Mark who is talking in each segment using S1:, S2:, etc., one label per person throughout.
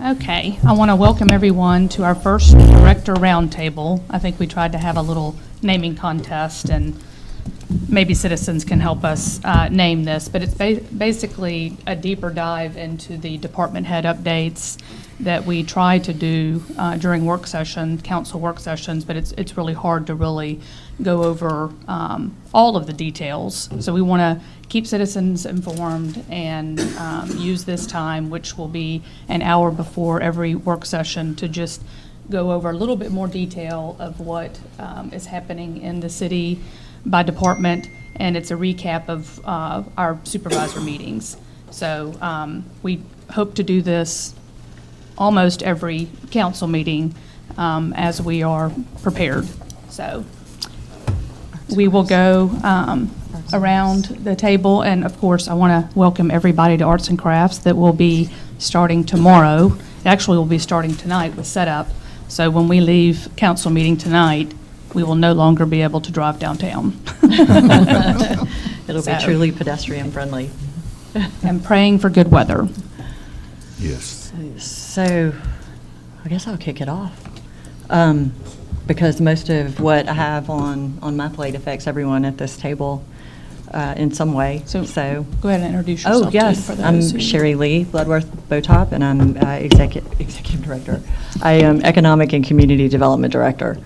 S1: Okay, I want to welcome everyone to our first Director Roundtable. I think we tried to have a little naming contest, and maybe citizens can help us name this, but it's basically a deeper dive into the department head updates that we try to do during work session, council work sessions, but it's really hard to really go over all of the details. So we want to keep citizens informed and use this time, which will be an hour before every work session, to just go over a little bit more detail of what is happening in the city by department, and it's a recap of our supervisor meetings. So we hope to do this almost every council meeting as we are prepared. So we will go around the table, and of course I want to welcome everybody to Arts and Crafts that will be starting tomorrow. It actually will be starting tonight with setup. So when we leave council meeting tonight, we will no longer be able to drive downtown.
S2: It'll be truly pedestrian friendly.
S1: And praying for good weather.
S3: Yes.
S2: So I guess I'll kick it off. Because most of what I have on my plate affects everyone at this table in some way.
S1: So go ahead and introduce yourself.
S2: Oh, yes.
S1: For
S2: I'm
S1: those
S2: Sherry Lee Bloodworth Botop, and I'm executive director. I am Economic and Community Development Director.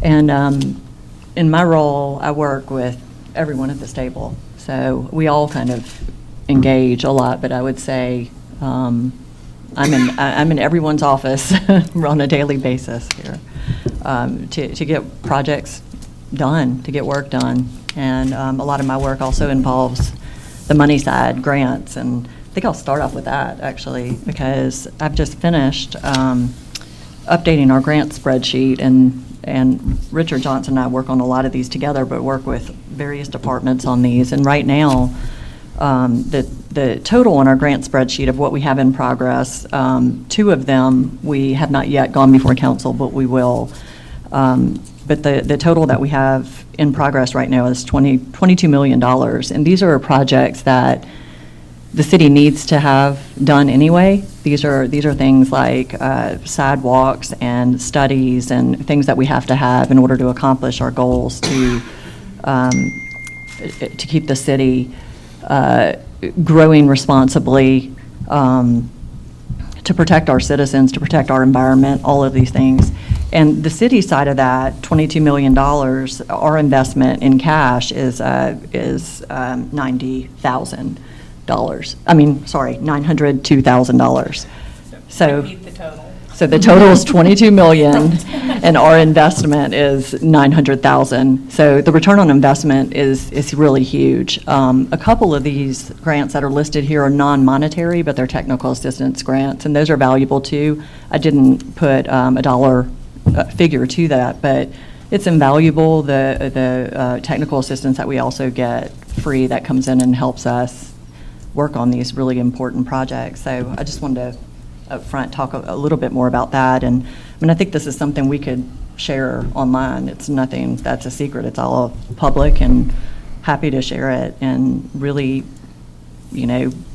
S2: And in my role, I work with everyone at this table. So we all kind of engage a lot, but I would say I'm in everyone's office on a daily basis here to get projects done, to get work done. And a lot of my work also involves the money side, grants, and I think I'll start off with that, actually, because I've just finished updating our grant spreadsheet, and Richard Johnson and I work on a lot of these together, but work with various departments on these. And right now, the total on our grant spreadsheet of what we have in progress, 2 of them we have not yet gone before council, but we will. But the total that we have in progress right now is $22 million. And these are projects that the city needs to have done anyway. These are things like sidewalks and studies and things that we have to have in order to accomplish our goals to keep the city growing responsibly, to protect our citizens, to protect our environment, all of these things. And the city side of that, $22 million, our investment in cash is $90,000. $902,000. So the total is $22 million, and our investment is $900,000. So the return on investment is really huge. A couple of these grants that are listed here are non-monetary, but they're technical assistance grants, and those are valuable too. I didn't put a dollar figure to that, but it's invaluable. The technical assistance that we also get free that comes in and helps us work on these really important projects. So I just wanted to up front talk a little bit more about that. And I mean, I think this is something we could share online. It's nothing that's a secret. It's all public, and happy to share it, and really,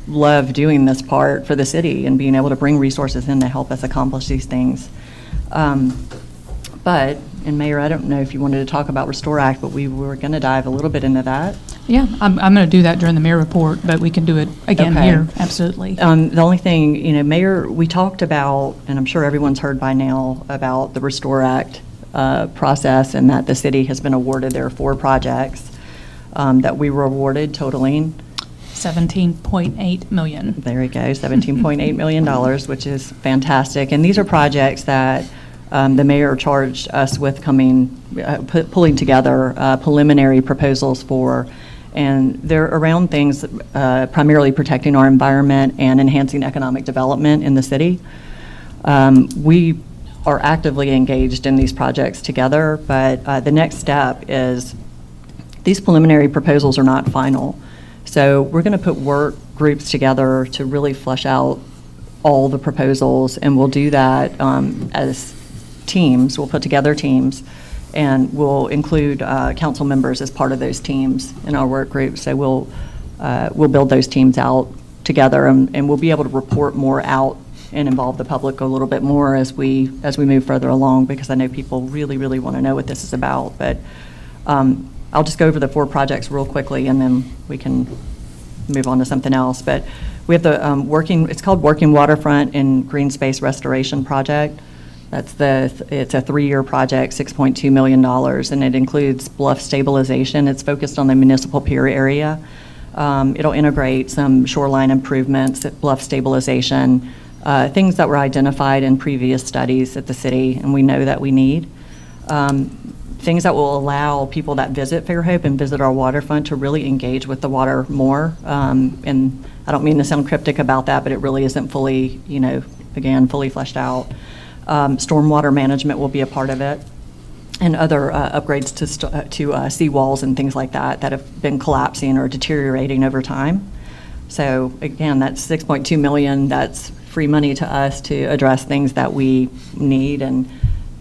S2: love doing this part for the city and being able to bring resources in to help us accomplish these things. And Mayor, I don't know if you wanted to talk about Restore Act, but we were going to dive a little bit into that.
S1: Yeah, I'm going to do that during the mayor report, but we can do it again here, absolutely.
S2: The only thing, Mayor, we talked about, and I'm sure everyone's heard by now, about the Restore Act process, and that the city has been awarded. There are 4 projects that we were awarded, totaling
S1: $17.8 million.
S2: There you go, $17.8 million, which is fantastic. And these are projects that the mayor charged us with pulling together preliminary proposals for, and they're around things primarily protecting our environment and enhancing economic development in the city. We are actively engaged in these projects together, but the next step is these preliminary proposals are not final. So we're going to put work groups together to really flesh out all the proposals, and we'll do that as teams. We'll put together teams, and we'll include council members as part of those teams in our work group. So we'll build those teams out together, and we'll be able to report more out and involve the public a little bit more as we move further along, because I know people really, really want to know what this is about. But I'll just go over the 4 projects real quickly, and then we can move on to something else. But we have the it's called Working Waterfront and Green Space Restoration Project. It's a 3-year project, $6.2 million, and it includes bluff stabilization. It's focused on the municipal pier area. It'll integrate some shoreline improvements, bluff stabilization, things that were identified in previous studies at the city, and we know that we need. Things that will allow people that visit Fairhope and visit our waterfront to really engage with the water more. And I don't mean to sound cryptic about that, but it really isn't fully, fully fleshed out. Stormwater management will be a part of it, and other upgrades to seawalls and things like that have been collapsing or deteriorating over time. So again, that's $6.2 million. That's free money to us to address things that we need. And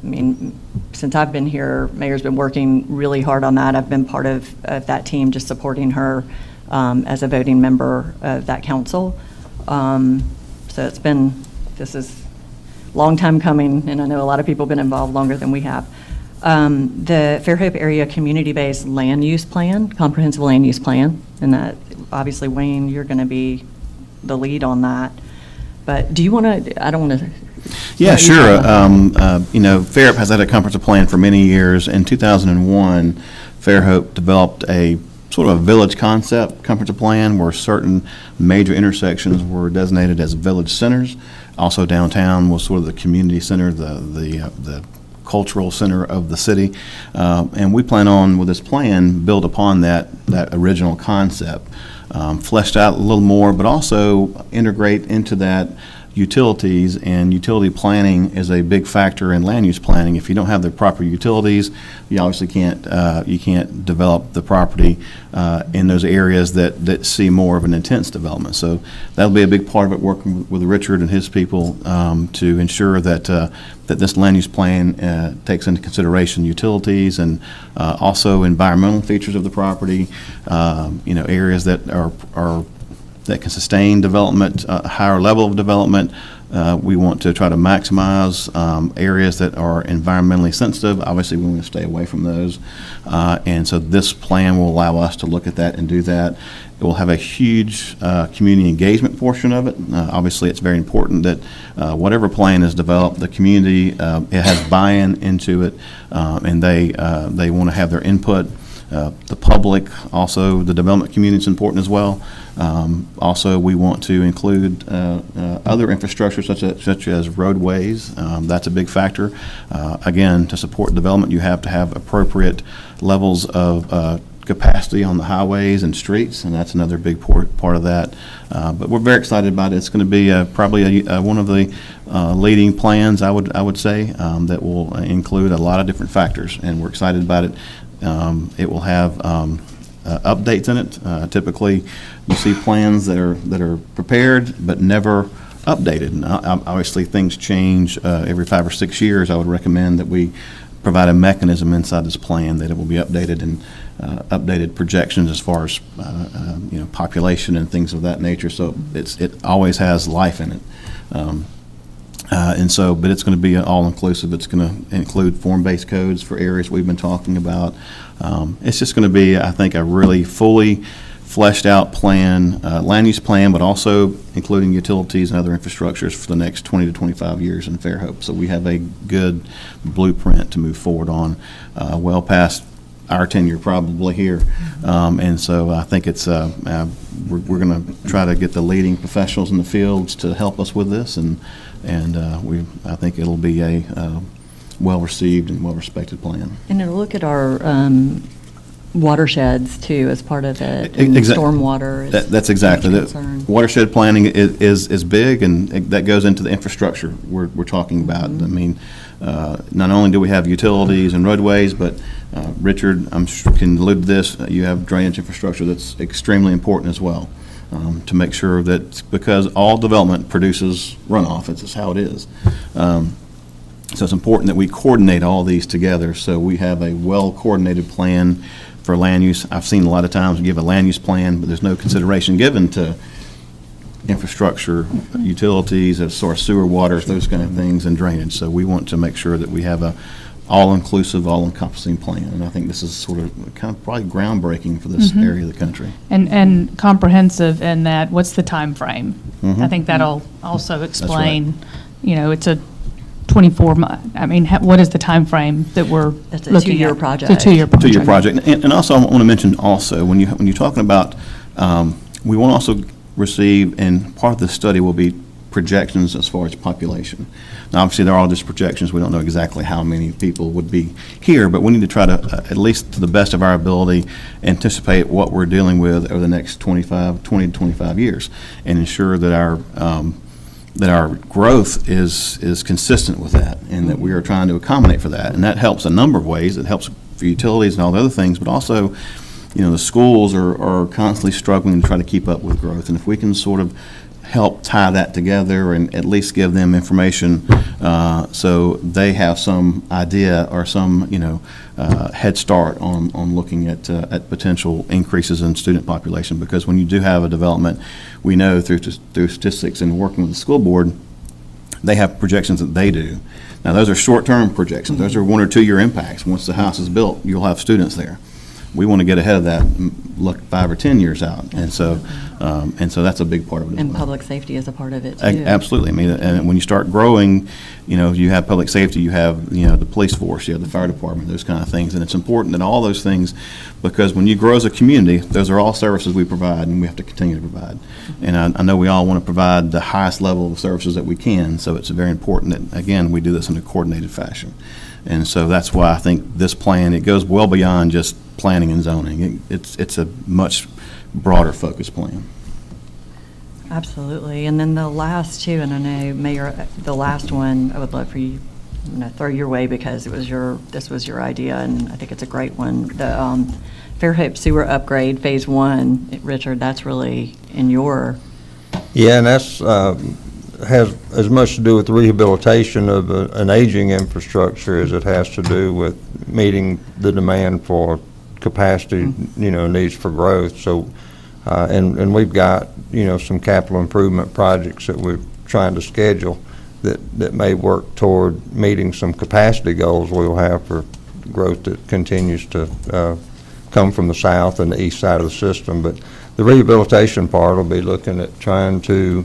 S2: I mean, since I've been here, Mayor's been working really hard on that. I've been part of that team, just supporting her as a voting member of that council. So this is a long time coming, and I know a lot of people have been involved longer than we have. The Fairhope Area Community-Based Land Use Plan, Comprehensive Land Use Plan, and that, obviously, Wayne, you're going to be the lead on that. But do you want to, I don't want to.
S4: Yeah, sure. Fairhope has had a comprehensive plan for many years. In 2001, Fairhope developed a sort of a village concept comprehensive plan where certain major intersections were designated as village centers. Also downtown was sort of the community center, the cultural center of the city. And we plan on, with this plan, build upon that original concept, fleshed out a little more, but also integrate into that utilities, and utility planning is a big factor in land use planning. If you don't have the proper utilities, you obviously can't develop the property in those areas that see more of an intense development. So that'll be a big part of it, working with Richard and his people to ensure that that this land use plan takes into consideration utilities and also environmental features of the property. Areas that are that can sustain development, a higher level of development. We want to try to maximize areas that are environmentally sensitive. Obviously, we want to stay away from those. And so this plan will allow us to look at that and do that. It will have a huge community engagement portion of it. Obviously, it's very important that whatever plan is developed, the community it has buy-in into it, and they want to have their input. The public, also the development community is important as well. Also, we want to include other infrastructure such as roadways. That's a big factor. Again, to support development, you have to have appropriate levels of capacity on the highways and streets, and that's another big part of that. But we're very excited about it. It's going to be probably one of the leading plans, I would say, that will include a lot of different factors, and we're excited about it. It will have updates in it. Typically, you see plans that are prepared but never updated. And obviously, things change every 5 or 6 years. I would recommend that we provide a mechanism inside this plan that it will be updated, and updated projections as far as population and things of that nature. So it always has life in it. But it's going to be all-inclusive. It's going to include form-based codes for areas we've been talking about. It's just going to be, I think, a really fully fleshed out plan, land use plan, but also including utilities and other infrastructures for the next 20 to 25 years in Fairhope. So we have a good blueprint to move forward on, well past our tenure probably here. And so I think it's we're going to try to get the leading professionals in the fields to help us with this, and I think it'll be a well-received and well-respected plan.
S2: And it'll look at our watersheds too as part of it. And stormwater.
S4: That's exactly it. Watershed planning is big, and that goes into the infrastructure we're talking about. Mm-hmm. I mean, not only do we have utilities and roadways, but Richard, I'm sure can allude to this. You have drainage infrastructure that's extremely important as well. To make sure that, because all development produces runoff, it's just how it is. So it's important that we coordinate all these together, so we have a well-coordinated plan for land use. I've seen a lot of times we give a land use plan, but there's no consideration given to infrastructure, utilities, as far as sewer, waters, those kind of things, and drainage. So we want to make sure that we have a all-inclusive, all-encompassing plan. And I think this is sort of kind of probably groundbreaking for this area of the country.
S1: And comprehensive in that, what's the time frame?
S4: Mhm.
S1: I think that'll also explain,
S4: right.
S1: It's a 24-month, what is the time frame that we're looking at?
S2: It's a two-year project.
S1: It's a two-year project.
S4: Two-year project. And also, I want to mention also, when you're talking about, we want to also receive, and part of the study will be projections as far as population. Now, obviously, they're all just projections. We don't know exactly how many people would be here, but we need to try to, at least to the best of our ability, anticipate what we're dealing with over the next 20 to 25 years, and ensure that our growth is consistent with that, and that we are trying to accommodate for that. And that helps a number of ways. It helps for utilities and all the other things, but also, the schools are constantly struggling to try to keep up with growth. And if we can sort of help tie that together and at least give them information so they have some idea or some, head start on looking at potential increases in student population. Because when you do have a development, we know through statistics and working with the school board, they have projections that they do. Now, those are short-term projections. Those are 1 or 2 year impacts. Once the house is built, you'll have students there. We want to get ahead of that and look 5 or 10 years out. And so that's a big part of it as
S2: And
S4: well.
S2: public safety is a part of it, too.
S4: Absolutely. And when you start growing, you have public safety, you have, the police force, you have the fire department, those kind of things. And it's important that all those things, because when you grow as a community, those are all services we provide and we have to continue to provide. And I know we all want to provide the highest level of services that we can, so it's very important that, again, we do this in a coordinated fashion. And so that's why I think this plan, it goes well beyond just planning and zoning. It's a much broader focus plan.
S2: Absolutely. And then the last two, and I know, Mayor, the last one, I would love for you to throw your way because this was your idea, and I think it's a great one. The Fairhope sewer upgrade, Phase 1, Richard, that's really in your...
S5: Yeah, and that's has as much to do with the rehabilitation of an aging infrastructure as it has to do with meeting the demand for capacity, needs for growth. So, and we've got, some capital improvement projects that we're trying to schedule that may work toward meeting some capacity goals we'll have for growth that continues to come from the south and the east side of the system. But the rehabilitation part will be looking at trying to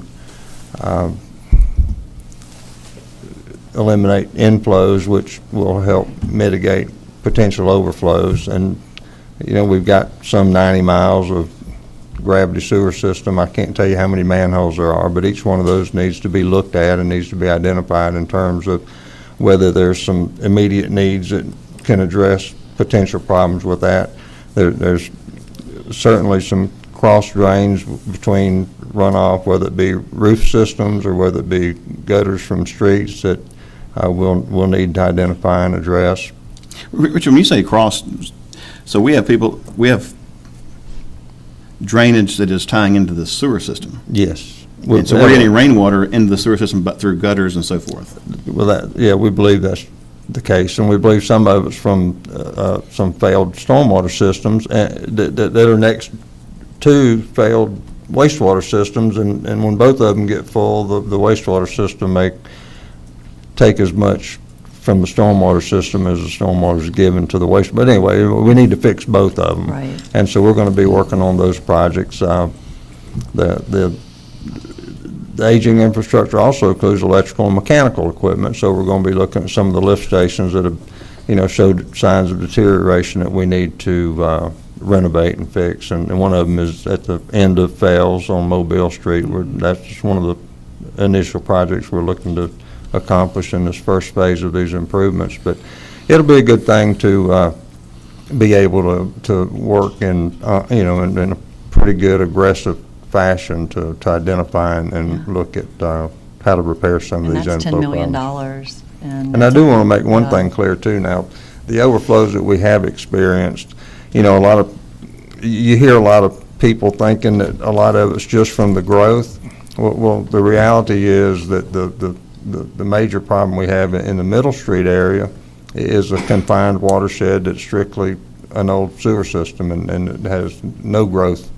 S5: eliminate inflows, which will help mitigate potential overflows. And, we've got some 90 miles of gravity sewer system. I can't tell you how many manholes there are, but each one of those needs to be looked at and needs to be identified in terms of whether there's some immediate needs that can address potential problems with that. There's certainly some cross drains between runoff, whether it be roof systems or whether it be gutters from streets that we'll need to identify and address.
S4: Richard, when you say cross, so we have drainage that is tying into the sewer system.
S5: Yes.
S4: And so we're getting rainwater into the sewer system, but through gutters and so forth.
S5: Well, we believe that's the case, and we believe some of it's from some failed stormwater systems that are next to failed wastewater systems, and when both of them get full, the wastewater system may take as much from the stormwater system as the stormwater is given to the waste. But anyway, we need to fix both of them.
S2: Right.
S5: And so we're going to be working on those projects. The aging infrastructure also includes electrical and mechanical equipment, so we're going to be looking at some of the lift stations that have, showed signs of deterioration that we need to renovate and fix. And one of them is at the end of Fells on Mobile Street. That's just one of the initial projects we're looking to accomplish in this first phase of these improvements. But it'll be a good thing to be able to work in a pretty good aggressive fashion to identify and look at how to repair some of these
S2: And that's
S5: inflow
S2: $10 million.
S5: problems. And I do want to make one thing clear too now. The overflows that we have experienced, you hear a lot of people thinking that a lot of it's just from the growth. Well, the reality is that the major problem we have in the Middle Street area is a confined watershed that's strictly an old sewer system, and it has no growth,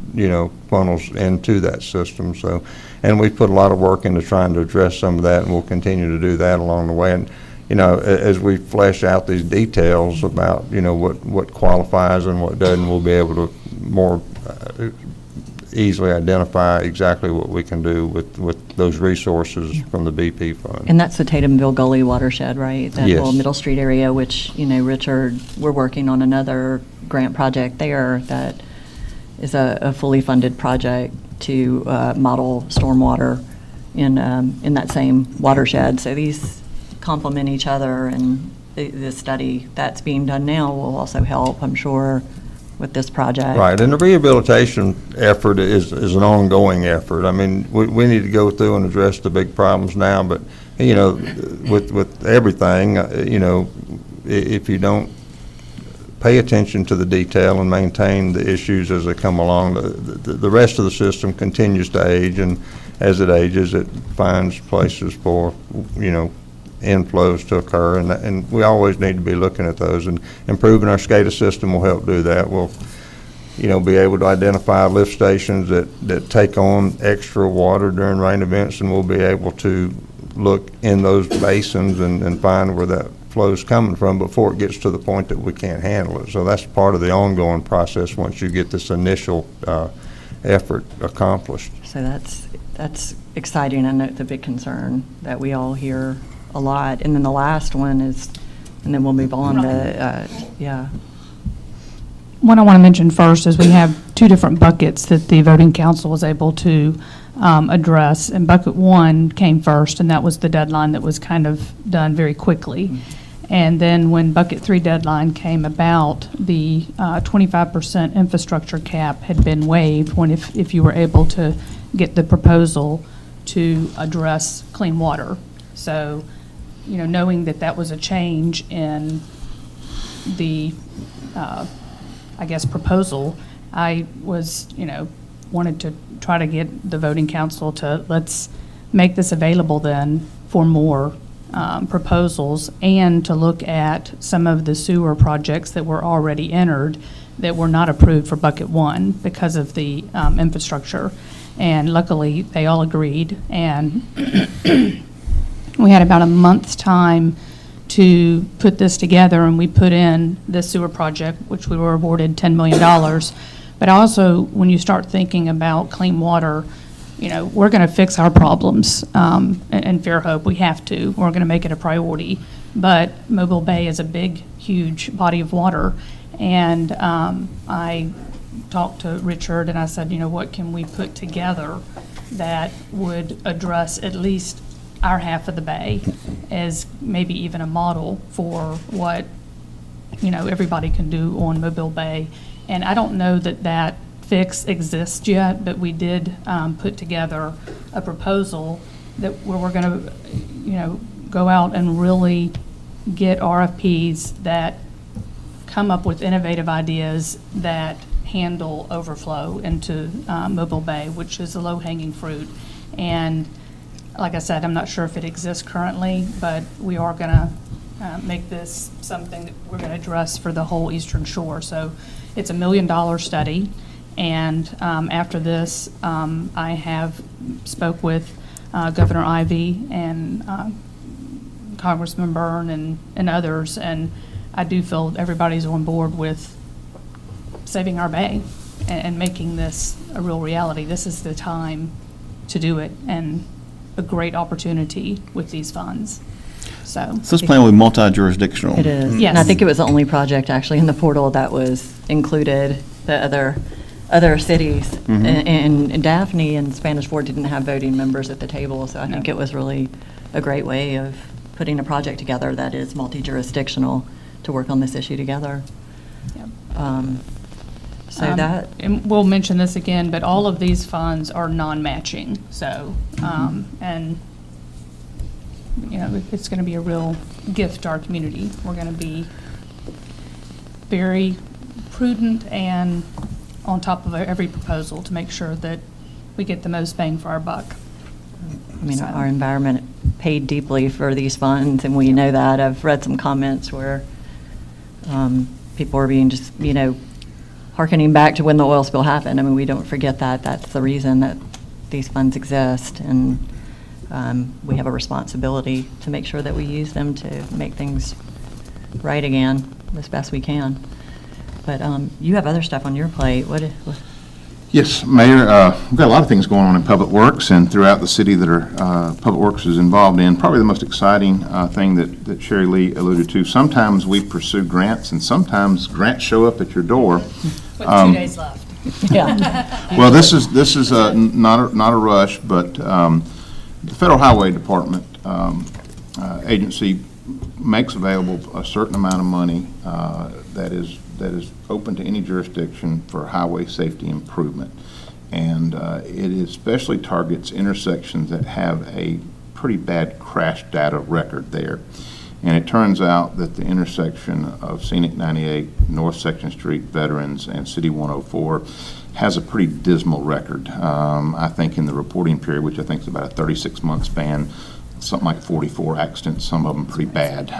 S5: funnels into that system. So, and we put a lot of work into trying to address some of that, and we'll continue to do that along the way. And, as we flesh out these details about, what qualifies and what doesn't, we'll be able to more easily identify exactly what we can do with those resources from the BP fund.
S2: And that's the Tatumville Gully watershed, right? That
S5: Yes.
S2: whole Middle Street area, which, Richard, we're working on another grant project there that is a fully funded project to model stormwater in that same watershed. So these complement each other, and the study that's being done now will also help, I'm sure, with this project.
S5: Right, and the rehabilitation effort is an ongoing effort. I mean, we need to go through and address the big problems now, but, with everything, if you don't pay attention to the detail and maintain the issues as they come along, the rest of the system continues to age, and as it ages, it finds places for, inflows to occur, and we always need to be looking at those, and improving our SCADA system will help do that. We'll, be able to identify lift stations that take on extra water during rain events, and we'll be able to look in those basins and find where that flow's coming from before it gets to the point that we can't handle it. So that's part of the ongoing process once you get this initial effort accomplished.
S2: So that's exciting, and it's a big concern that we all hear a lot. And then the last one is, and then we'll move on to,
S1: What I want to mention first is we have two different buckets that the voting council was able to address. And bucket one came first, and that was the deadline that was kind of done very quickly. And then when bucket three deadline came about, the 25% infrastructure cap had been waived when if you were able to get the proposal to address clean water. So, knowing that that was a change in the, proposal, I was, wanted to try to get the voting council to let's make this available then for more proposals, and to look at some of the sewer projects that were already entered that were not approved for bucket one because of the infrastructure. And luckily, they all agreed, and we had about a month's time to put this together, and we put in this sewer project, which we were awarded $10 million. But also, when you start thinking about clean water, we're going to fix our problems in Fairhope. We have to. We're going to make it a priority. But Mobile Bay is a big, huge body of water. And I talked to Richard, and I said, what can we put together that would address at least our half of the bay as maybe even a model for what, everybody can do on Mobile Bay. And I don't know that fix exists yet, but we did put together a proposal where we're going to, go out and really get RFPs that come up with innovative ideas that handle overflow into Mobile Bay, which is a low-hanging fruit. And like I said, I'm not sure if it exists currently, but we are going to make this something that we're going to address for the whole Eastern Shore. So it's $1 million study. And after this, I have spoke with Governor Ivey and Congressman Byrne and others, and I do feel everybody's on board with saving our bay and making this a real reality. This is the time to do it, and a great opportunity with these funds. So
S4: this plan will be multi-jurisdictional.
S2: It is.
S1: Yes.
S2: And I think it was the only project actually in the portal that was included. The other cities. And Daphne and Spanish Fort didn't have voting members at the table, so I think it was really a great way of putting a project together that is multi-jurisdictional to work on this issue together.
S1: Yep. And we'll mention this again, but all of these funds are non-matching. So, and it's going to be a real gift to our community. We're going to be very prudent and on top of every proposal to make sure that we get the most bang for our buck.
S2: I mean, our environment paid deeply for these funds, and we know that. I've read some comments where people are being just, hearkening back to when the oil spill happened. I mean, we don't forget that. That's the reason that these funds exist, and we have a responsibility to make sure that we use them to make things right again as best we can. But you have other stuff on your plate. What?
S6: Yes, Mayor, we've got a lot of things going on in Public Works and throughout the city that are Public Works is involved in. Probably the most exciting thing that Sherry Lee alluded to, sometimes we pursue grants and sometimes grants show up at your door.
S1: With 2 days left.
S2: Yeah.
S6: Well, this is not a rush, but the Federal Highway Department agency makes available a certain amount of money that is open to any jurisdiction for highway safety improvement. And it especially targets intersections that have a pretty bad crash data record there. And it turns out that the intersection of Scenic 98, North Section Street, Veterans, and City 104 has a pretty dismal record. I think in the reporting period, which I think is about a 36-month span, something like 44 accidents, some of them pretty bad.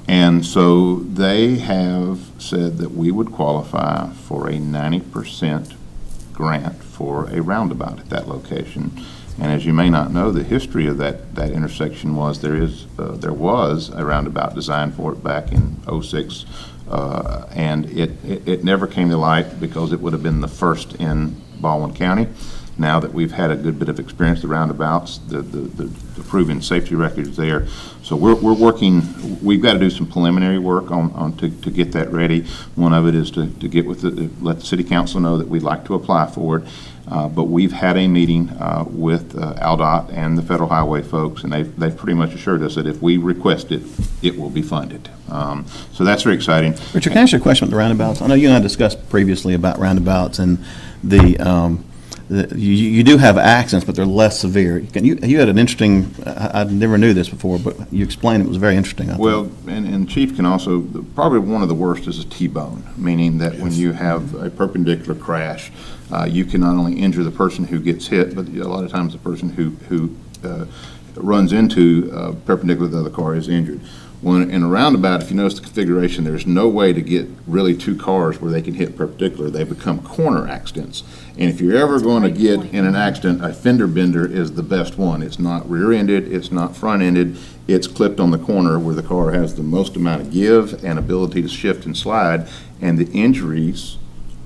S6: And so they have said that we would qualify for a 90% grant for a roundabout at that location. And as you may not know, the history of that intersection was there was a roundabout designed for it back in '06, and it never came to light because it would have been the first in Baldwin County. Now that we've had a good bit of experience with the roundabouts, the proven safety records there. So we're working, we've got to do some preliminary work on to get that ready. One of it is to get with let the city council know that we'd like to apply for it. But we've had a meeting with ALDOT and the Federal Highway folks, and they've pretty much assured us that if we request it, it will be funded. So that's very exciting.
S4: Richard, can I ask you a question about the roundabouts? I know you and I discussed previously about roundabouts and you do have accidents, but they're less severe. You had an interesting, I never knew this before, but you explained it was very interesting. I
S6: Well, and Chief can also, probably one of the worst is a T-bone, meaning that when you have a perpendicular crash, you can not only injure the person who gets hit, but a lot of times the person who runs into perpendicular to the other car is injured. When in a roundabout, if you notice the configuration, there's no way to get really two cars where they can hit perpendicular. They become corner accidents. And if you're ever going to get in an accident, a fender bender is the best one. It's not rear-ended, it's not front-ended, it's clipped on the corner where the car has the most amount of give and ability to shift and slide, and the injuries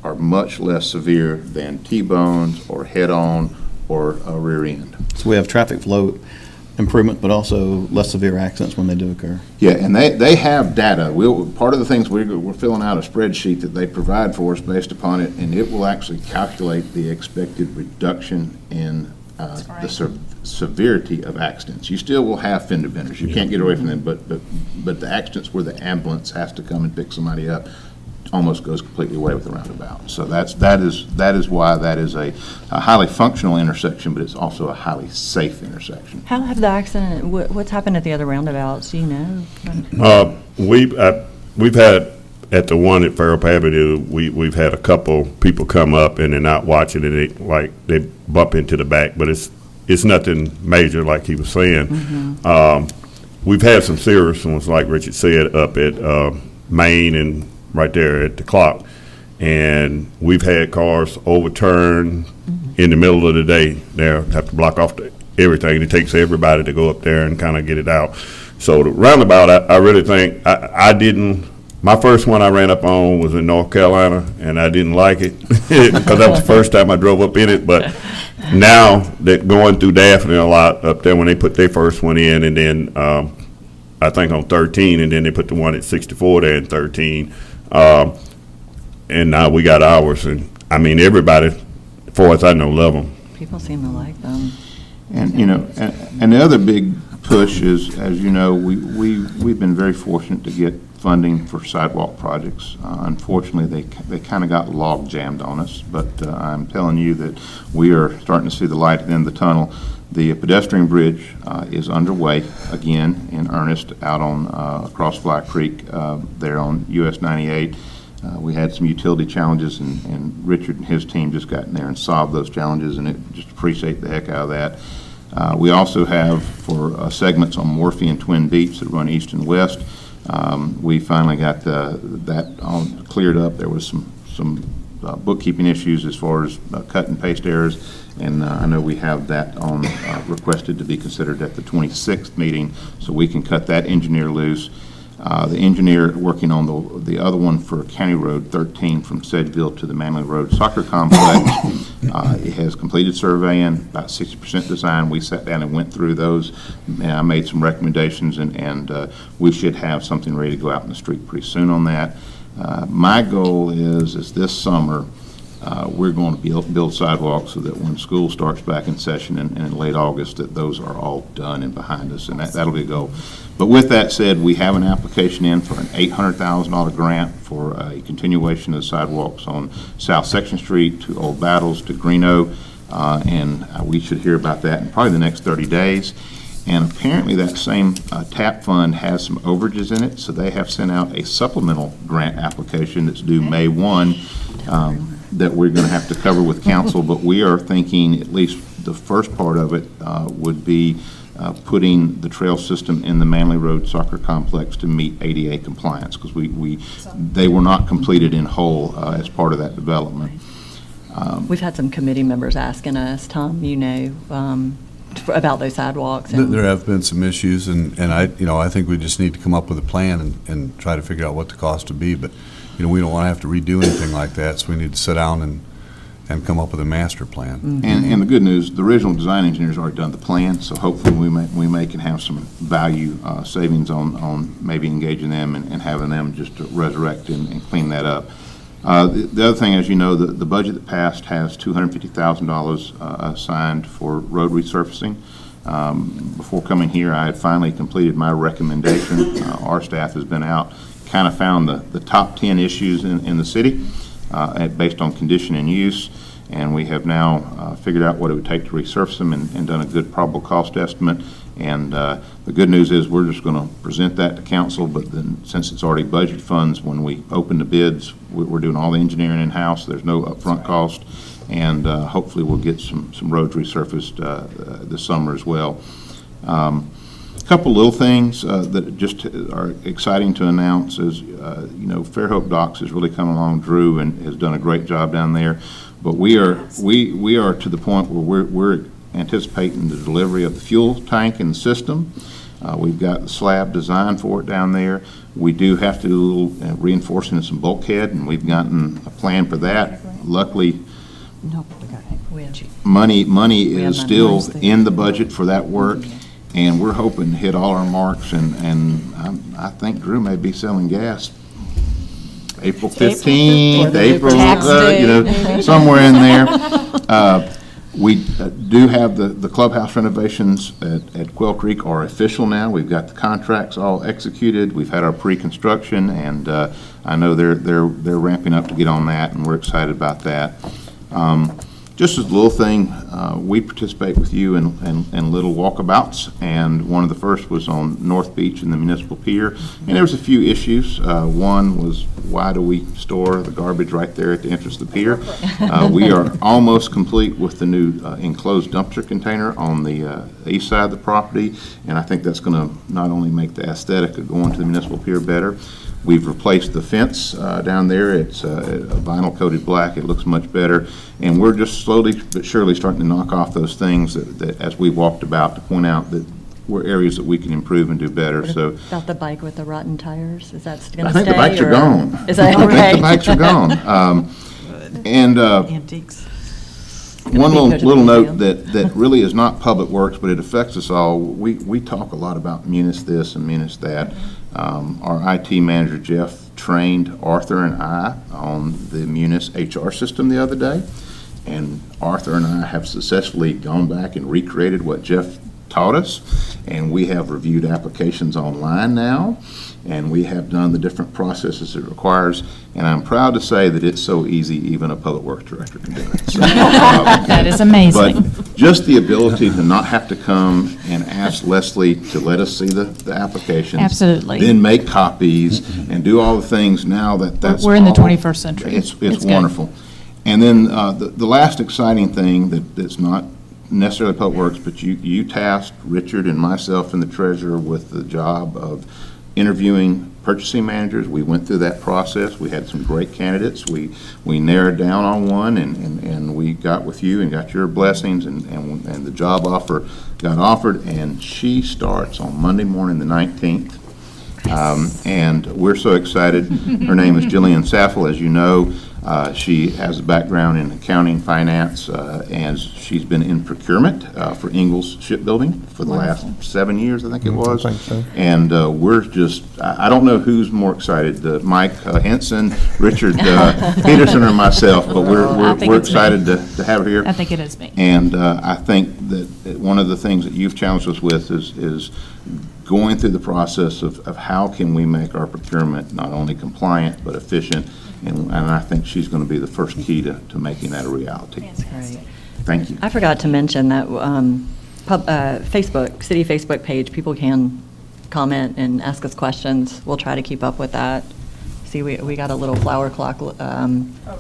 S6: are much less severe than T-bones or head-on or a rear end.
S4: So we have traffic flow improvement, but also less severe accidents when they do occur.
S6: Yeah, and they have data. Part of the things we're filling out a spreadsheet that they provide for us based upon it, and it will actually calculate the expected reduction in the severity of accidents. You still will have fender benders. You can't get away from them, but the accidents where the ambulance has to come and pick somebody up almost goes completely away with the roundabout. So that is why that is a highly functional intersection, but it's also a highly safe intersection.
S2: How have the accident, what's happened at the other roundabouts, do you know?
S3: We've had, at the one at Fairhope Avenue, we've had a couple people come up and they're not watching it, they bump into the back, but it's nothing major like he was saying. Mm-hmm. We've had some serious ones, like Richard said, up at Main and right there at the clock, and we've had cars overturned in the middle of the day. They have to block off everything. It takes everybody to go up there and kind of get it out. So the roundabout, I really think, I didn't, my first one I ran up on was in North Carolina, and I didn't like it because that was the first time I drove up in it. But now that going through Daphne a lot up there when they put their first one in, and then I think on 13, and then they put the one at 64 there in 13. And now we got ours, and I mean everybody, as far as I know, love them.
S2: People seem to like them.
S6: And and the other big push is, as you know, we've been very fortunate to get funding for sidewalk projects. Unfortunately, they kind of got log jammed on us, but I'm telling you that we are starting to see the light at the end of the tunnel. The pedestrian bridge is underway again in earnest out on across Fly Creek there on US 98. We had some utility challenges, and Richard and his team just got in there and solved those challenges, and just appreciate the heck out of that. We also have for segments on Morphe and Twin Beach that run east and west, We finally got that all cleared up. There was some bookkeeping issues as far as cut and paste errors, and I know we have that on requested to be considered at the 26th meeting, so we can cut that engineer loose. The engineer working on the other one for County Road 13 from Sedgeville to the Manley Road Soccer Complex, it has completed surveying, about 60% design. We sat down and went through those, and I made some recommendations, and we should have something ready to go out in the street pretty soon on that. My goal is this summer, we're going to build sidewalks so that when school starts back in session in late August, that those are all done and behind us, and that'll be a goal. But with that said, we have an application in for an $800,000 grant for a continuation of the sidewalks on South Section Street to Old Battles to Greeno, and we should hear about that in probably the next 30 days. And apparently that same TAP fund has some overages in it, so they have sent out a supplemental grant application that's due May 1 that we're going to have to cover with council, but we are thinking at least the first part of it would be putting the trail system in the Manley Road Soccer Complex to meet ADA compliance, because they were not completed in whole as part of that development.
S2: We've had some committee members asking us, Tom, about those sidewalks. And
S7: There have been some issues, and I think we just need to come up with a plan and try to figure out what the cost would be. But, we don't want to have to redo anything like that, so we need to sit down and come up with a master plan.
S2: Mm-hmm.
S6: And the good news, the original design engineers already done the plan, so hopefully we may can have some value savings on maybe engaging them and having them just to resurrect and clean that up. The other thing, as you know, the budget that passed has $250,000 assigned for road resurfacing. Before coming here, I had finally completed my recommendation. Our staff has been out, kind of found the top 10 issues in the city based on condition and use, and we have now figured out what it would take to resurface them and done a good probable cost estimate. And the good news is we're just going to present that to council, but then since it's already budget funds, when we open the bids, we're doing all the engineering in-house. There's no upfront cost, and hopefully we'll get some roads resurfaced this summer as well. A couple little things that just are exciting to announce is, Fairhope Docks has really come along, Drew, and has done a great job down there. But we are to the point where we're anticipating the delivery of the fuel tank and the system. We've got the slab designed for it down there. We do have to do a little reinforcing of some bulkhead, and we've gotten a plan for that. Luckily, money is still in the budget for that work, and we're hoping to hit all our marks, and I think Drew may be selling gas April 15th, April, somewhere in there. We do have the clubhouse renovations at Quail Creek are official now. We've got the contracts all executed. We've had our pre-construction, and I know they're ramping up to get on that, and we're excited about that. Just as a little thing, we participate with you in little walkabouts, and one of the first was on North Beach in the municipal pier, and there was a few issues. One was, why do we store the garbage right there at the entrance of the pier? We are almost complete with the new enclosed dumpster container on the east side of the property, and I think that's going to not only make the aesthetic of going to the municipal pier better. We've replaced the fence down there. It's a vinyl coated black. It looks much better. And we're just slowly but surely starting to knock off those things that as we walked about, to point out that were areas that we can improve and do better. So
S2: about the bike with the rotten tires, is that going to stay?
S6: I think the bikes are gone.
S2: Is that
S6: I
S2: okay?
S6: think the bikes are gone. And
S8: Antiques.
S6: one little note that really is not public works, but it affects us all. We talk a lot about Munis this and Munis that. Our IT manager, Jeff, trained Arthur and I on the Munis HR system the other day, and Arthur and I have successfully gone back and recreated what Jeff taught us, and we have reviewed applications online now, and we have done the different processes it requires, and I'm proud to say that it's so easy even a public works director can do it. So,
S1: That is amazing.
S6: But just the ability to not have to come and ask Leslie to let us see the applications.
S1: Absolutely.
S6: Then make copies and do all the things now that's
S1: We're in the
S6: all-
S1: 21st century.
S6: It's
S1: It's good.
S6: wonderful. And then the last exciting thing that's not necessarily public works, but you tasked Richard and myself and the treasurer with the job of interviewing purchasing managers. We went through that process. We had some great candidates. We narrowed down on one, and we got with you and got your blessings, and the job offer got offered, and she starts on Monday morning, the 19th. And we're so excited. Her name is Jillian Saffel, as you know. She has a background in accounting, finance, and she's been in procurement for Ingalls Shipbuilding for the last 7 years, I think it was.
S5: I think so.
S6: And we're just, I don't know who's more excited, Mike Henson, Richard Peterson, or myself, but
S1: I think
S6: we're
S1: it's me.
S6: excited to have her here.
S1: I think it is me.
S6: And I think that one of the things that you've challenged us with is going through the process of how can we make our procurement not only compliant but efficient, and I think she's going to be the first key to making that a reality.
S2: Great.
S6: Thank you.
S2: I forgot to mention that Facebook, city Facebook page, people can comment and ask us questions. We'll try to keep up with that. See, we got a little flower clock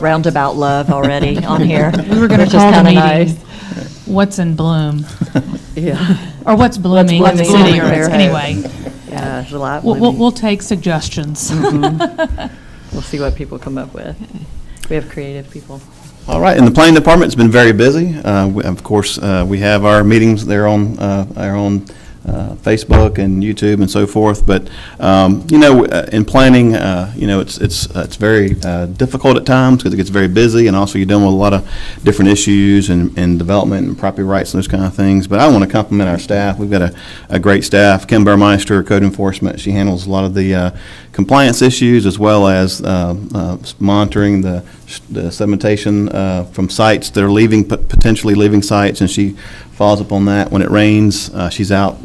S2: roundabout love already on here.
S1: We were going to
S2: which is
S1: call the
S2: kinda
S1: meeting,
S2: nice.
S1: What's in bloom?
S2: Yeah.
S1: Or what's blooming in the
S2: blooming
S1: city,
S2: in
S1: or
S2: Fairhope.
S1: anyway.
S2: Yeah, there's a lot.
S1: We'll take suggestions.
S2: We'll see what people come up with. We have creative people.
S4: All right, and the planning department's been very busy. Of course, we have our meetings there on our own Facebook and YouTube and so forth. But in planning, it's very difficult at times because it gets very busy, and also you're dealing with a lot of different issues and development and property rights and those kind of things. But I want to compliment our staff. We've got a great staff. Kim Burmeister, code enforcement, she handles a lot of the compliance issues as well as monitoring the sedimentation from sites that are potentially leaving sites, and she follows up on that. When it rains, she's out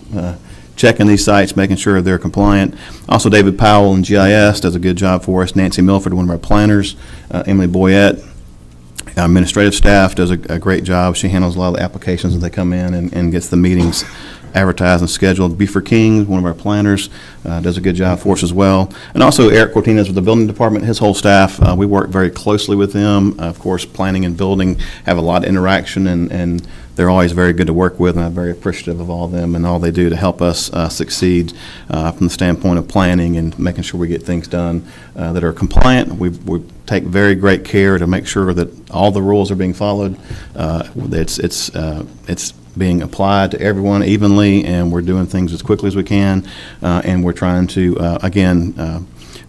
S4: checking these sites, making sure they're compliant. Also, David Powell in GIS does a good job for us. Nancy Milford, one of our planners. Emily Boyette, our administrative staff, does a great job. She handles a lot of the applications as they come in and gets the meetings advertised and scheduled. Beaver King, one of our planners, does a good job for us as well. And also Eric Cortinez with the building department, his whole staff, we work very closely with them. Of course, planning and building have a lot of interaction, and they're always very good to work with, and I'm very appreciative of all of them and all they do to help us succeed from the standpoint of planning and making sure we get things done that are compliant. We take very great care to make sure that all the rules are being followed. It's being applied to everyone evenly, and we're doing things as quickly as we can, and we're trying to,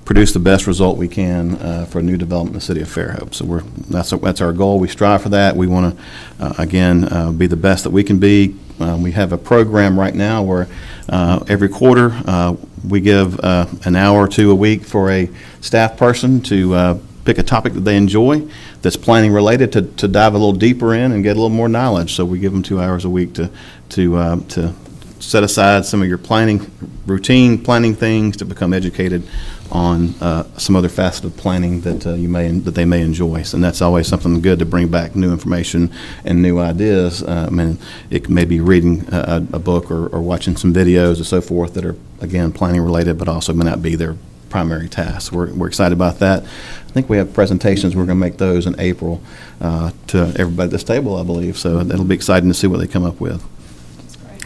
S4: produce the best result we can for new development in the city of Fairhope. So that's our goal. We strive for that. We want to, be the best that we can be. We have a program right now where every quarter we give an hour or two a week for a staff person to pick a topic that they enjoy that's planning related to dive a little deeper in and get a little more knowledge. So we give them 2 hours a week to set aside some of your routine planning things to become educated on some other facet of planning that they may enjoy. So, and that's always something good to bring back new information and new ideas. It may be reading a book or watching some videos or so forth that are, again, planning related, but also may not be their primary task. We're excited about that. I think we have presentations. We're going to make those in April to everybody at this table, I believe. So it'll be exciting to see what they come up with.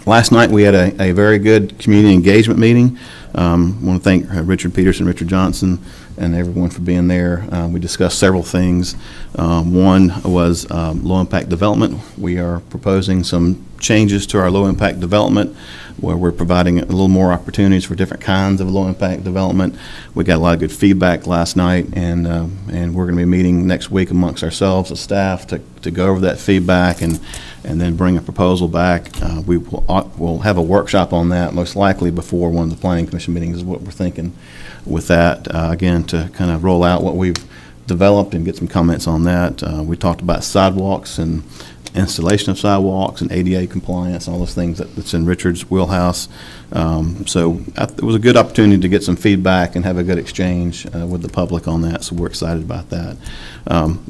S4: Last night we had a very good community engagement meeting. I want to thank Richard Peterson, Richard Johnson, and everyone for being there. We discussed several things. One was low-impact development. We are proposing some changes to our low-impact development where we're providing a little more opportunities for different kinds of low-impact development. We got a lot of good feedback last night, and we're going to be meeting next week amongst ourselves as staff to go over that feedback and then bring a proposal back. We'll have a workshop on that most likely before one of the Planning Commission meetings is what we're thinking with that, again, to kind of roll out what we've developed and get some comments on that. We talked about sidewalks and installation of sidewalks and ADA compliance, all those things that's in Richard's wheelhouse. So it was a good opportunity to get some feedback and have a good exchange with the public on that, so we're excited about that.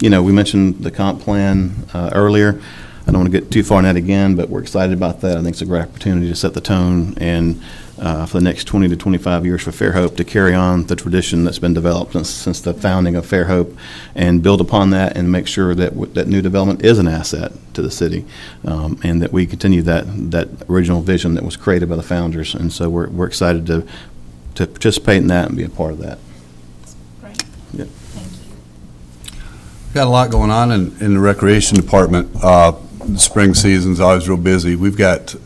S4: We mentioned the comp plan earlier. I don't want to get too far in that again, but we're excited about that. I think it's a great opportunity to set the tone and for the next 20 to 25 years for Fairhope to carry on the tradition that's been developed since the founding of Fairhope and build upon that and make sure that new development is an asset to the city and that we continue that original vision that was created by the founders. And so we're excited to to participate in that and be a part of that.
S1: Great.
S4: Yep.
S1: Thank you.
S7: Got a lot going on in the recreation department. The spring season's always real busy. We've got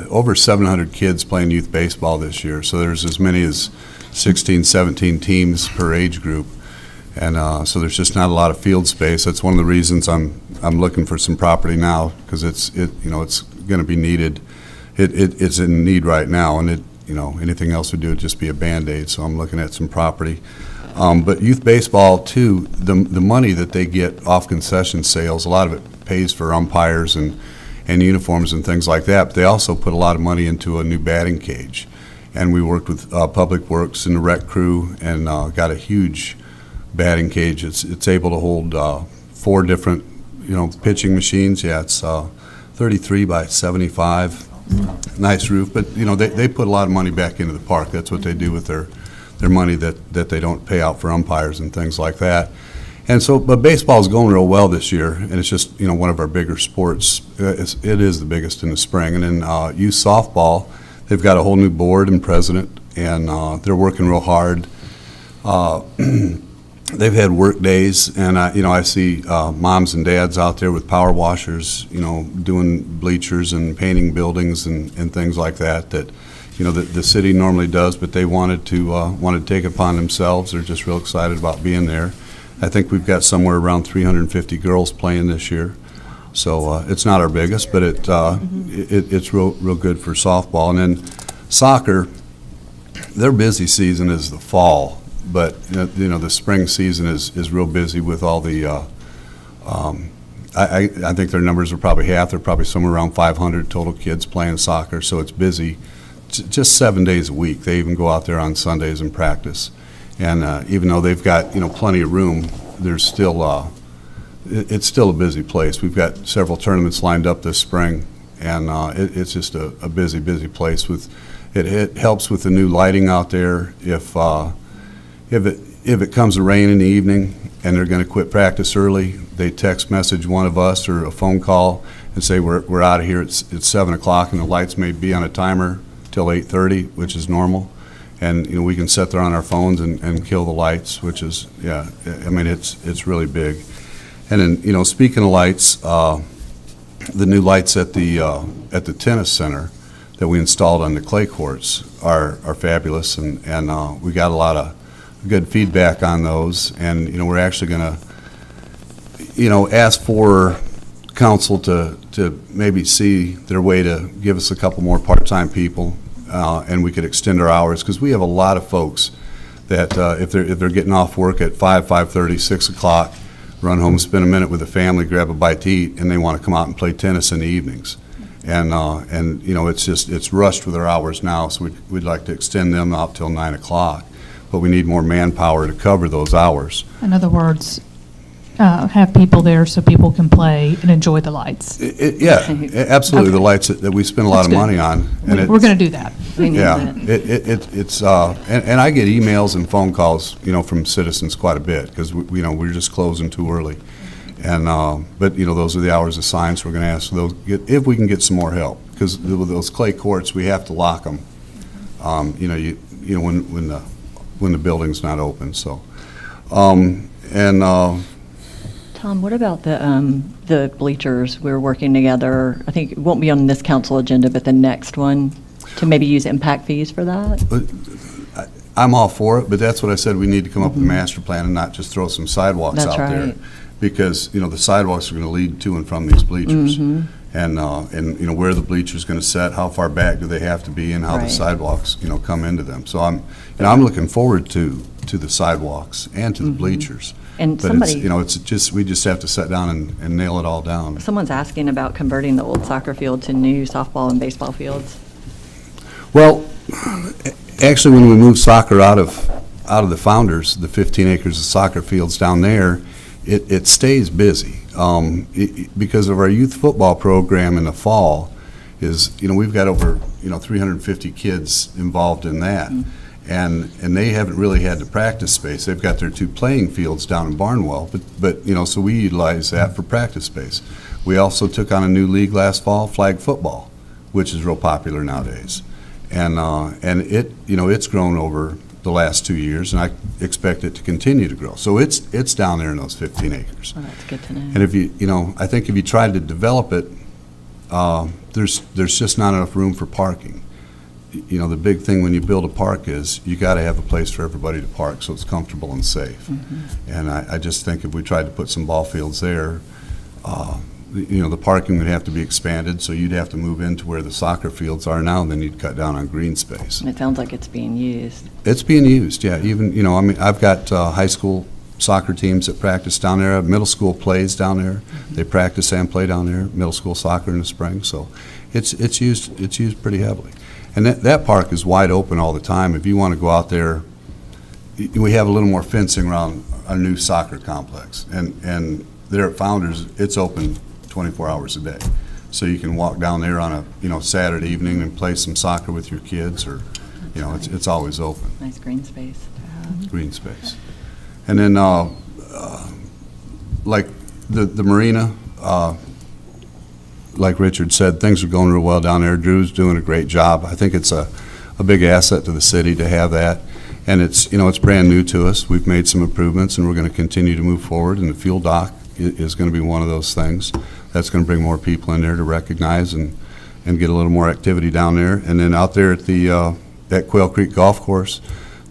S7: over 700 kids playing youth baseball this year, so there's as many as 16, 17 teams per age group. And so there's just not a lot of field space. That's one of the reasons I'm looking for some property now, because it's going to be needed. It's in need right now, and anything else would do would just be a Band-Aid. So I'm looking at some property. But youth baseball too, the money that they get off concession sales, a lot of it pays for umpires and uniforms and things like that. But they also put a lot of money into a new batting cage, and we worked with Public Works and the rec crew and got a huge batting cage. It's able to hold 4 different, pitching machines. Yeah, it's 33 by 75. Nice roof, but they put a lot of money back into the park. That's what they do with their money that they don't pay out for umpires and things like that. And so, but baseball is going real well this year, and it's just one of our bigger sports. It is the biggest in the spring. And then youth softball, they've got a whole new board and president, and they're working real hard. They've had work days, and I see moms and dads out there with power washers, doing bleachers and painting buildings and things like that. That the city normally does, but they wanted to take it upon themselves. They're just real excited about being there. I think we've got somewhere around 350 girls playing this year, so it's not our biggest, but it's real good for softball. And then soccer, their busy season is the fall. But the spring season is real busy with all the. I think their numbers are probably half. They're probably somewhere around 500 total kids playing soccer. So it's busy, just 7 days a week. They even go out there on Sundays and practice. And even though they've got plenty of room, there's still it's still a busy place. We've got several tournaments lined up this spring, and it's just a busy place. With it helps with the new lighting out there. If it comes to rain in the evening and they're going to quit practice early, they text message one of us or a phone call and say we're out of here. It's 7 o'clock and the lights may be on a timer till 8:30, which is normal, and we can sit there on our phones and kill the lights, which is it's really big. And then speaking of lights, the new lights at the tennis center that we installed on the clay courts are fabulous, and we got a lot of good feedback on those, and we're actually going to ask for council to maybe see their way to give us a couple more part-time people, and we could extend our hours, because we have a lot of folks that if they're getting off work at 5:30, 6 o'clock, run home, spend a minute with the family, grab a bite to eat, and they want to come out and play tennis in the evenings. And it's rushed with our hours now, so we'd like to extend them out till 9 o'clock. But we need more manpower to cover those hours.
S1: In other words, have people there so people can play and enjoy the lights.
S7: Absolutely.
S1: Okay.
S7: The lights that we spend a lot of money on. And
S1: We're going to do that.
S7: it's and I get emails and phone calls, from citizens quite a bit, because we're just closing too early. And but those are the hours assigned, so we're going to ask those if we can get some more help, because with those clay courts we have to lock them. When the building's not open. So,
S2: Tom, what about the bleachers? We're working together. I think it won't be on this council agenda, but the next one, to maybe use impact fees for that?
S7: I'm all for it, but that's what I said. We need to come up with a master plan and not just throw some sidewalks out there, because the sidewalks are going to lead to and from these bleachers, and where the bleachers going to set, how far back do they have to be, and how the sidewalks come into them. So I'm looking forward to the sidewalks and to the bleachers.
S2: And
S7: but we just have to sit down and nail it all down.
S2: Someone's asking about converting the old soccer field to new softball and baseball fields.
S7: Well, actually, when we moved soccer out of the Founders, the 15 acres of soccer fields down there, it stays busy because of our youth football program in the fall. We've got over 350 kids involved in that. And they haven't really had the practice space. They've got their 2 playing fields down in Barnwell, but so we utilize that for practice space. We also took on a new league last fall, flag football, which is real popular nowadays. And it, it's grown over the last 2 years, and I expect it to continue to grow. So it's down there in those 15 acres.
S2: Well, that's good to know.
S7: And if I think if you tried to develop it, there's just not enough room for parking. The big thing when you build a park is you got to have a place for everybody to park so it's comfortable and safe.
S2: Mm-hmm.
S7: And I just think if we tried to put some ball fields there, the parking would have to be expanded, so you'd have to move into where the soccer fields are now, and then you'd cut down on green space.
S2: It sounds like it's being used.
S7: It's being used, yeah. Even, I've got high school soccer teams that practice down there. Middle school plays down there.
S2: Mm-hmm.
S7: They practice and play down there. Middle school soccer in the spring. So it's used pretty heavily. And that park is wide open all the time. If you want to go out there, we have a little more fencing around our new soccer complex. And there at Founders, it's open 24 hours a day. So you can walk down there on a Saturday evening and play some soccer with your kids, or it's always open.
S2: Nice green space.
S7: Green space. And then, like the marina, like Richard said, things are going real well down there. Drew's doing a great job. I think it's a big asset to the city to have that. And it's brand new to us. We've made some improvements, and we're going to continue to move forward. And the fuel dock is going to be one of those things. That's going to bring more people in there to recognize and get a little more activity down there. And then out there at Quail Creek Golf Course,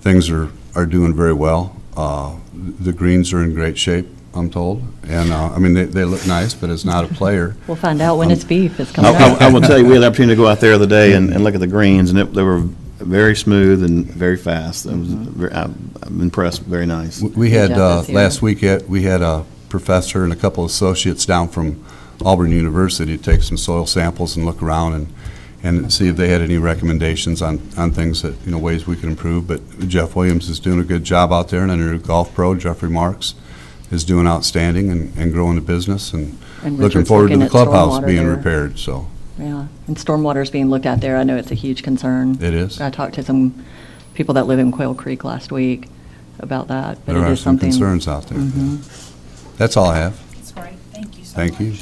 S7: things are doing very well. The greens are in great shape, I'm told. And, they look nice, but as not a player.
S2: We'll find out when it's beef. It's coming out.
S4: I will tell you, we had the opportunity to go out there the other day and look at the greens, and they were very smooth and very fast. I'm impressed, very nice.
S7: We had,
S2: Good job this year.
S7: last week, we had a professor and a couple of associates down from Auburn University to take some soil samples and look around and see if they had any recommendations on things that, ways we could improve. But Jeff Williams is doing a good job out there, and our new golf pro, Jeffrey Marks, is doing outstanding and growing the business, and looking
S2: Richard's
S7: forward to
S2: looking
S7: the
S2: at
S7: clubhouse
S2: stormwater
S7: being
S2: there.
S7: repaired, so.
S2: Yeah, and stormwater's being looked at there. I know it's a huge concern.
S7: It is.
S2: I talked to some people that live in Quail Creek last week about that, but
S7: There
S2: it
S7: are
S2: is
S7: some
S2: something.
S7: concerns out there.
S2: Mhm.
S7: That's all I have.
S1: That's great. Thank you so
S7: Thank you.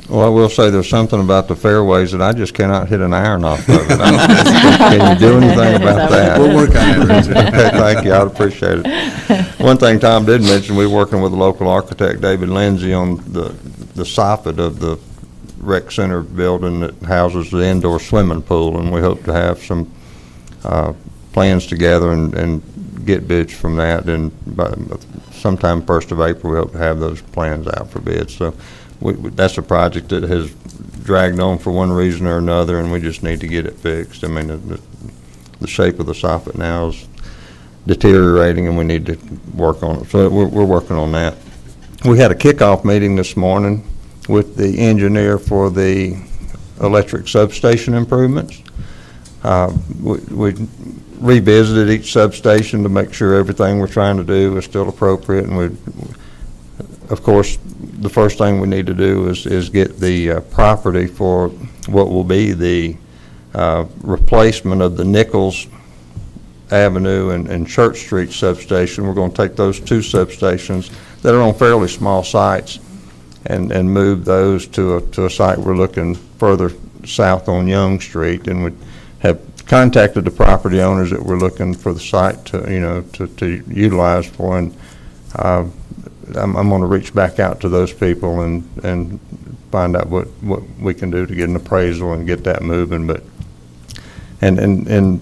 S5: Well, I will say there's something about the fairways that I just cannot hit an iron off of it. Can you do anything about that?
S7: We'll work on it, Richard.
S5: Thank you, I'd appreciate it. One thing Tom did mention, we're working with the local architect, David Lindsay, on the soffit of the rec center building that houses the indoor swimming pool, and we hope to have some plans together and get bids from that, and by sometime 1st of April, we hope to have those plans out for bids. So that's a project that has dragged on for one reason or another, and we just need to get it fixed. I mean, the shape of the soffit now is deteriorating, and we need to work on it. So we're working on that. We had a kickoff meeting this morning with the engineer for the electric substation improvements. We revisited each substation to make sure everything we're trying to do is still appropriate, and of course, the first thing we need to do is get the property for what will be the replacement of the Nichols Avenue and Church Street substation. We're going to take those two substations that are on fairly small sites and move those to a site we're looking further south on Young Street, and we have contacted the property owners that we're looking for the site to utilize for, and I'm going to reach back out to those people and find out what we can do to get an appraisal and get that moving. But and in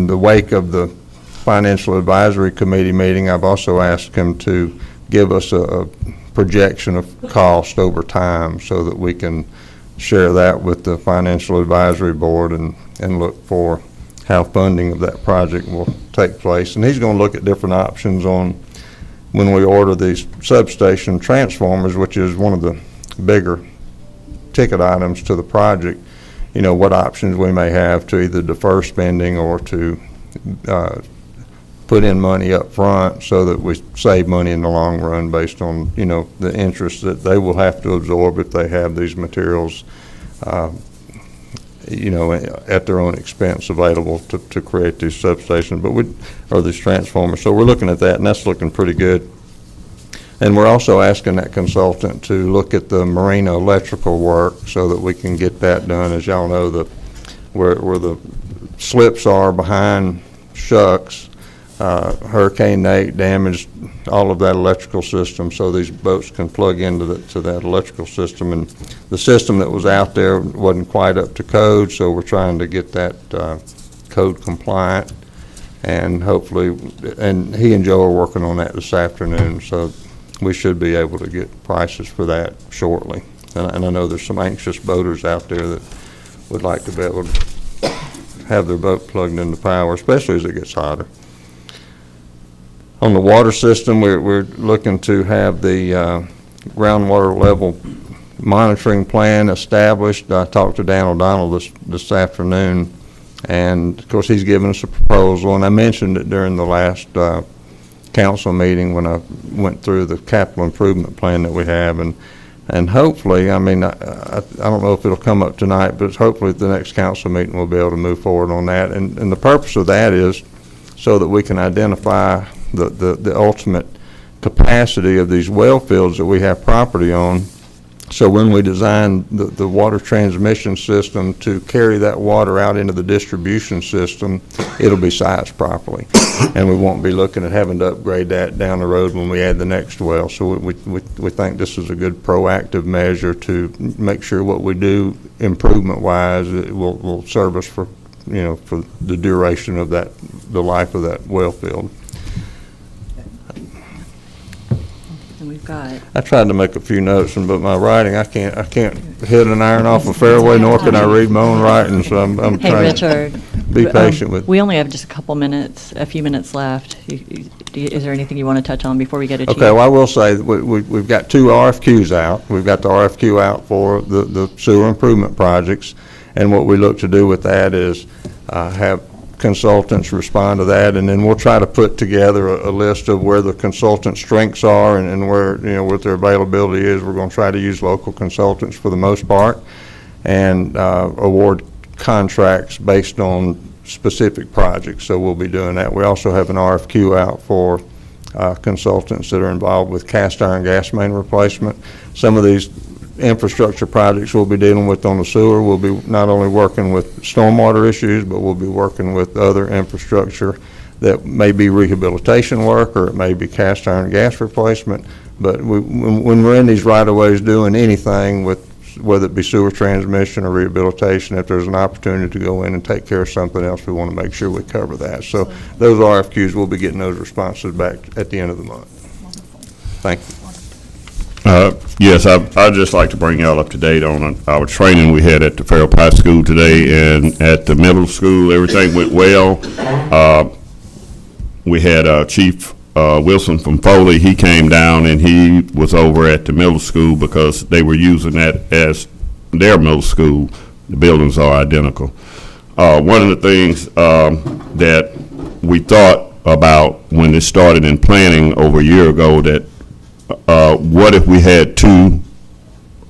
S5: the wake of the Financial Advisory Committee meeting, I've also asked him to give us a projection of cost over time so that we can share that with the Financial Advisory Board and look for how funding of that project will take place. And he's going to look at different options on when we order these substation transformers, which is one of the bigger ticket items to the project, what options we may have to either defer spending or to put in money up front so that we save money in the long run based on, the interest that they will have to absorb if they have these materials, at their own expense available to create these substations, or these transformers. So we're looking at that, and that's looking pretty good. And we're also asking that consultant to look at the marina electrical work so that we can get that done. As y'all know, the where the slips are behind Shucks. Hurricane Nate damaged all of that electrical system, so these boats can plug into that electrical system. And the system that was out there wasn't quite up to code, so we're trying to get that code compliant. And hopefully, and he and Joe are working on that this afternoon, so we should be able to get prices for that shortly. And I know there's some anxious boaters out there that would like to be able to have their boat plugged into power, especially as it gets hotter. On the water system, we're looking to have the groundwater level monitoring plan established. I talked to Dan O'Donnell this afternoon, and of course he's given us a proposal, and I mentioned it during the last council meeting when I went through the capital improvement plan that we have, and hopefully, I mean, I don't know if it'll come up tonight, but hopefully at the next council meeting we'll be able to move forward on that. And the purpose of that is so that we can identify the ultimate capacity of these well fields that we have property on. So when we design the water transmission system to carry that water out into the distribution system, it'll be sized properly. And we won't be looking at having to upgrade that down the road when we add the next well. So we think this is a good proactive measure to make sure what we do improvement-wise will serve us for, for the duration of the life of that well field.
S2: And we've got,
S5: I tried to make a few notes, but my writing, I can't hit an iron off a fairway, nor can I read my own writing, so I'm
S2: hey,
S5: trying
S2: Richard.
S5: to be patient with.
S2: We only have just a few minutes left. Is there anything you want to touch on before we get to Chief?
S5: Okay, well, I will say that we've got 2 RFQs out. We've got the RFQ out for the sewer improvement projects, and what we look to do with that is have consultants respond to that, and then we'll try to put together a list of where the consultants' strengths are and where, what their availability is. We're going to try to use local consultants for the most part and award contracts based on specific projects. So we'll be doing that. We also have an RFQ out for consultants that are involved with cast iron gas main replacement. Some of these infrastructure projects we'll be dealing with on the sewer. We'll be not only working with stormwater issues, but we'll be working with other infrastructure that may be rehabilitation work, or it may be cast iron gas replacement. But when we're in these right-of-ways doing anything with, whether it be sewer transmission or rehabilitation, if there's an opportunity to go in and take care of something else, we want to make sure we cover that. So those RFQs, we'll be getting those responses back at the end of the month. Thank you.
S3: Yes, I'd just like to bring y'all up to date on our training we had at the Fairhope High School today, and at the middle school, everything went well. We had Chief Wilson from Foley. He came down and he was over at the middle school because they were using that as their middle school. The buildings are identical. One of the things that we thought about when this started in planning over a year ago, that what if we had 2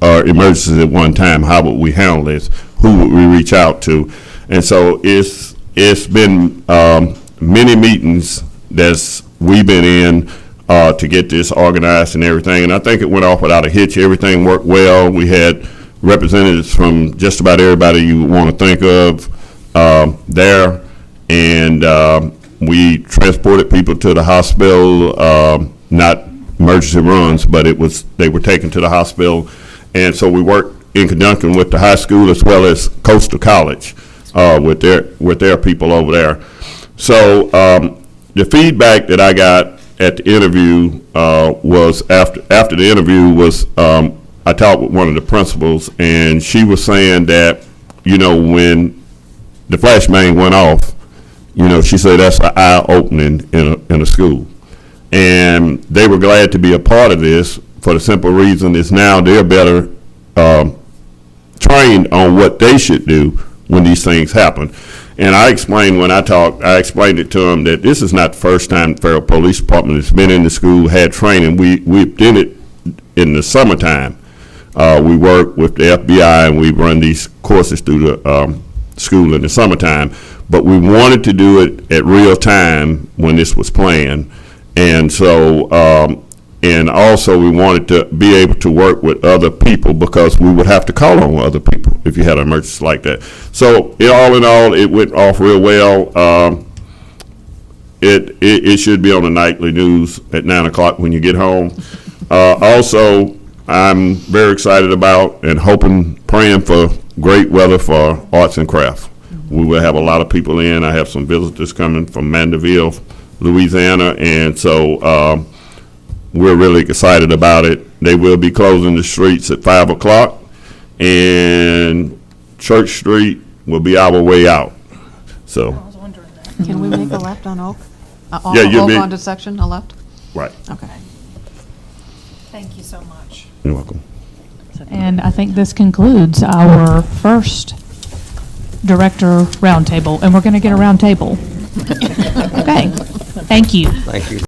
S3: emergencies at one time? How would we handle this? Who would we reach out to? And so it's been many meetings that we've been in to get this organized and everything. And I think it went off without a hitch. Everything worked well. We had representatives from just about everybody you want to think of there. And we transported people to the hospital, not emergency runs, but they were taken to the hospital. And so we worked in conjunction with the high school as well as Coastal College with their people over there. So the feedback that I got at the interview was after the interview was I talked with one of the principals, and she was saying that, when the flash main went off, she said that's an eye-opening in a school. And they were glad to be a part of this for the simple reason is now they're better trained on what they should do when these things happen. And I explained I explained it to them that this is not the first time the Fairhope Police Department has been in the school, had training. We did it in the summertime. We work with the FBI and we run these courses through the school in the summertime. But we wanted to do it at real time when this was planned. And so And also, we wanted to be able to work with other people because we would have to call on other people if you had an emergency like that. So, all in all, it went off real well. It should be on the nightly news at 9 o'clock when you get home. Also, I'm very excited about and hoping, praying for great weather for arts and crafts. We will have a lot of people in. I have some visitors coming from Mandeville, Louisiana, and so we're really excited about it. They will be closing the streets at 5 o'clock, and Church Street will be our way out. So,
S8: Can we make a left on Oak?
S3: Yeah, you'll
S8: Oak
S3: be-
S8: onto Section, a left?
S3: right.
S8: Okay.
S9: Thank you so much.
S3: You're welcome.
S1: And I think this concludes our first director roundtable, and we're going to get a roundtable. Okay, thank you.
S5: Thank you.